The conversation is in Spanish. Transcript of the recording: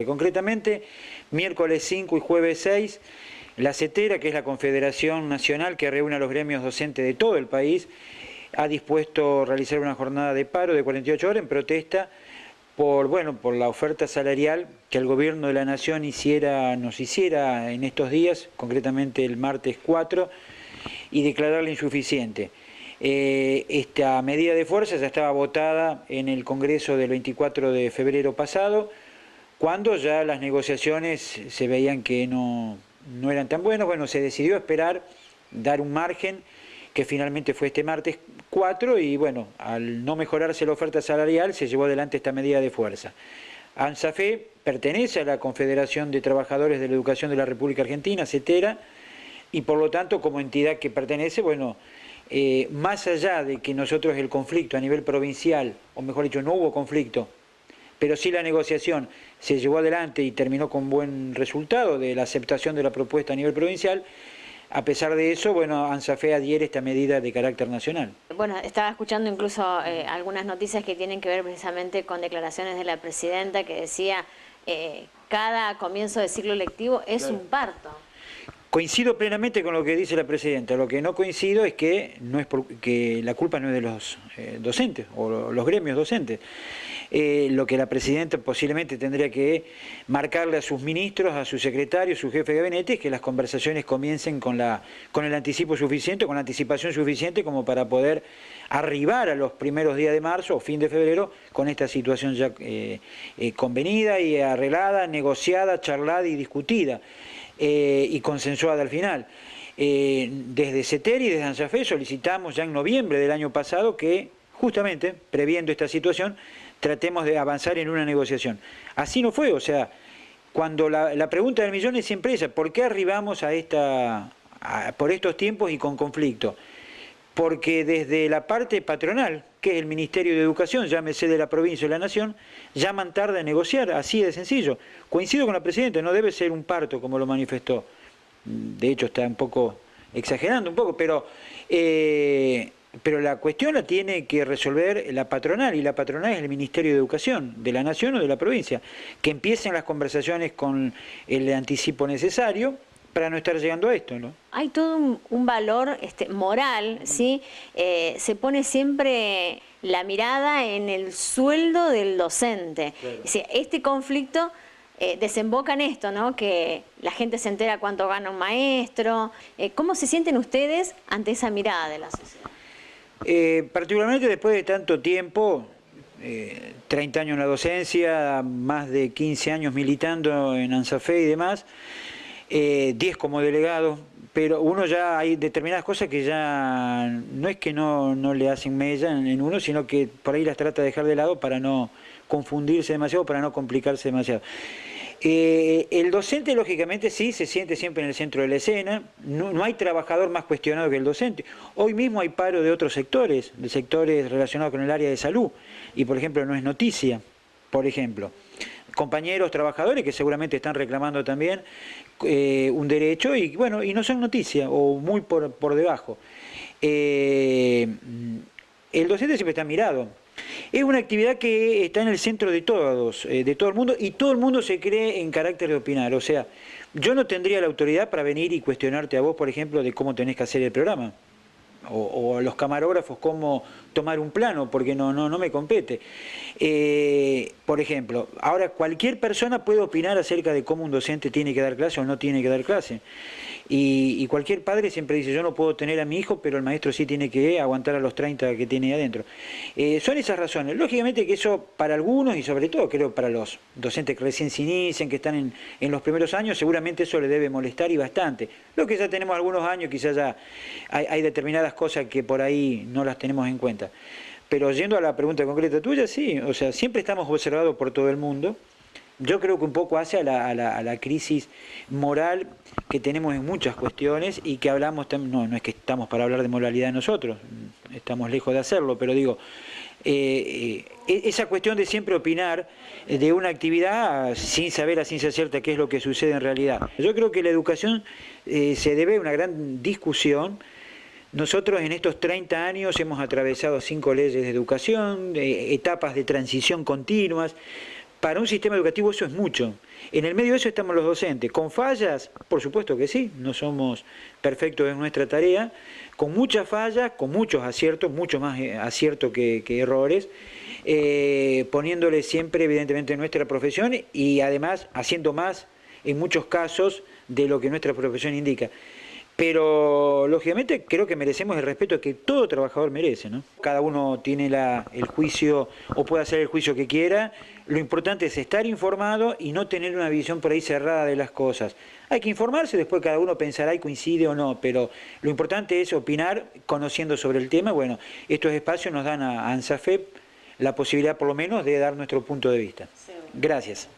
Concretamente, miércoles 5 y jueves 6, la CETERA, que es la Confederación Nacional que reúne a los gremios docentes de todo el país, ha dispuesto realizar una jornada de paro de 48 horas en protesta por la oferta salarial que el gobierno de la Nación nos hiciera en estos días, concretamente el martes 4, y declararla insuficiente. Esta medida de fuerza ya estaba votada en el Congreso del 24 de febrero pasado, cuando ya las negociaciones se veían que no eran tan buenas. Bueno, se decidió esperar, dar un margen, que finalmente fue este martes 4, y bueno, al no mejorarse la oferta salarial, se llevó adelante esta medida de fuerza. ANSAFE pertenece a la Confederación de Trabajadores de la Educación de la República Argentina, CETERA, y por lo tanto, como entidad que pertenece, bueno, más allá de que nosotros el conflicto a nivel provincial, o mejor dicho, no hubo conflicto, pero sí la negociación se llevó adelante y terminó con buen resultado de la aceptación de la propuesta a nivel provincial. A pesar de eso, bueno, ANSAFE adhiere esta medida de carácter nacional. Bueno, estaba escuchando incluso algunas noticias que tienen que ver precisamente con declaraciones de la presidenta que decía cada comienzo de ciclo lectivo es un parto. Coincido plenamente con lo que dice la presidenta. Lo que no coincido es que la culpa no es de los docentes o los gremios docentes. Lo que la presidenta posiblemente tendría que marcarle a sus ministros, a sus secretarios, su jefe de gabinete, es que las conversaciones comiencen con el anticipo suficiente, con la anticipación suficiente como para poder arribar a los primeros días de marzo o fin de febrero con esta situación ya convenida y arreglada, negociada, charlada y discutida. Y consensuada al final. Desde CETERA y desde ANSAFE solicitamos ya en noviembre del año pasado que, justamente, previendo esta situación, tratemos de avanzar en una negociación. Así no fue, o sea, cuando la pregunta del millón es siempre esa: ¿por qué arribamos por estos tiempos y con conflicto? Porque desde la parte patronal, que es el Ministerio de Educación, llámese de la provincia o de la Nación, llaman tarde a negociar, así de sencillo. Coincido con la presidenta, no debe ser un parto como lo manifestó. De hecho está un poco exagerando un poco, pero la cuestión la tiene que resolver la patronal, y la patronal es el Ministerio de Educación, de la Nación o de la provincia. Que empiecen las conversaciones con el anticipo necesario para no estar llegando a esto, ¿no? Hay todo un valor moral, ¿sí? Se pone siempre la mirada en el sueldo del docente. Claro. Es decir, este conflicto desemboca en esto, ¿no? Que la gente se entera cuánto gana un maestro. ¿Cómo se sienten ustedes ante esa mirada de la sociedad? Particularmente después de tanto tiempo, 30 años en la docencia, más de 15 años militando en ANSAFE y demás, 10 como delegado, pero uno ya hay determinadas cosas que ya no es que no le hacen mella en uno, sino que por ahí las trata de dejar de lado para no confundirse demasiado, para no complicarse demasiado. El docente, lógicamente, sí se siente siempre en el centro de la escena. No hay trabajador más cuestionado que el docente. Hoy mismo hay paro de otros sectores, de sectores relacionados con el área de salud, y por ejemplo no es noticia, por ejemplo. Compañeros trabajadores que seguramente están reclamando también un derecho y bueno, y no son noticia o muy por debajo. El docente siempre está mirado. Es una actividad que está en el centro de todos, de todo el mundo, y todo el mundo se cree en carácter de opinar. O sea, yo no tendría la autoridad para venir y cuestionarte a vos, por ejemplo, de cómo tenés que hacer el programa. O a los camarógrafos cómo tomar un plano, porque no me compete. Por ejemplo, ahora cualquier persona puede opinar acerca de cómo un docente tiene que dar clase o no tiene que dar clase. Y cualquier padre siempre dice: yo no puedo tener a mi hijo, pero el maestro sí tiene que aguantar a los 30 que tiene ahí adentro. Son esas razones. Lógicamente que eso para algunos, y sobre todo creo para los docentes que recién se inician, que están en los primeros años, seguramente eso le debe molestar y bastante. Lo que ya tenemos algunos años, quizás ya hay determinadas cosas que por ahí no las tenemos en cuenta. Pero yendo a la pregunta concreta tuya, sí, o sea, siempre estamos observados por todo el mundo. Yo creo que un poco hace a la crisis moral que tenemos en muchas cuestiones, y que hablamos, no es que estamos para hablar de moralidad nosotros, estamos lejos de hacerlo, pero digo, esa cuestión de siempre opinar de una actividad sin saber a ciencia cierta qué es lo que sucede en realidad. Yo creo que la educación se debe a una gran discusión. Nosotros en estos 30 años hemos atravesado 5 leyes de educación, etapas de transición continuas, Para un sistema educativo eso es mucho. En el medio de eso estamos los docentes. ¿Con fallas? Por supuesto que sí, no somos perfectos en nuestra tarea. Con muchas fallas, con muchos aciertos, mucho más aciertos que errores, poniéndole siempre evidentemente nuestra profesión y además haciendo más en muchos casos de lo que nuestra profesión indica. Pero lógicamente creo que merecemos el respeto que todo trabajador merece, ¿no? Cada uno tiene el juicio o puede hacer el juicio que quiera. Lo importante es estar informado y no tener una visión por ahí cerrada de las cosas. Hay que informarse, después cada uno pensará y coincide o no, pero lo importante es opinar conociendo sobre el tema. Bueno, estos espacios nos dan a ANSAFE la posibilidad por lo menos de dar nuestro punto de vista. Gracias.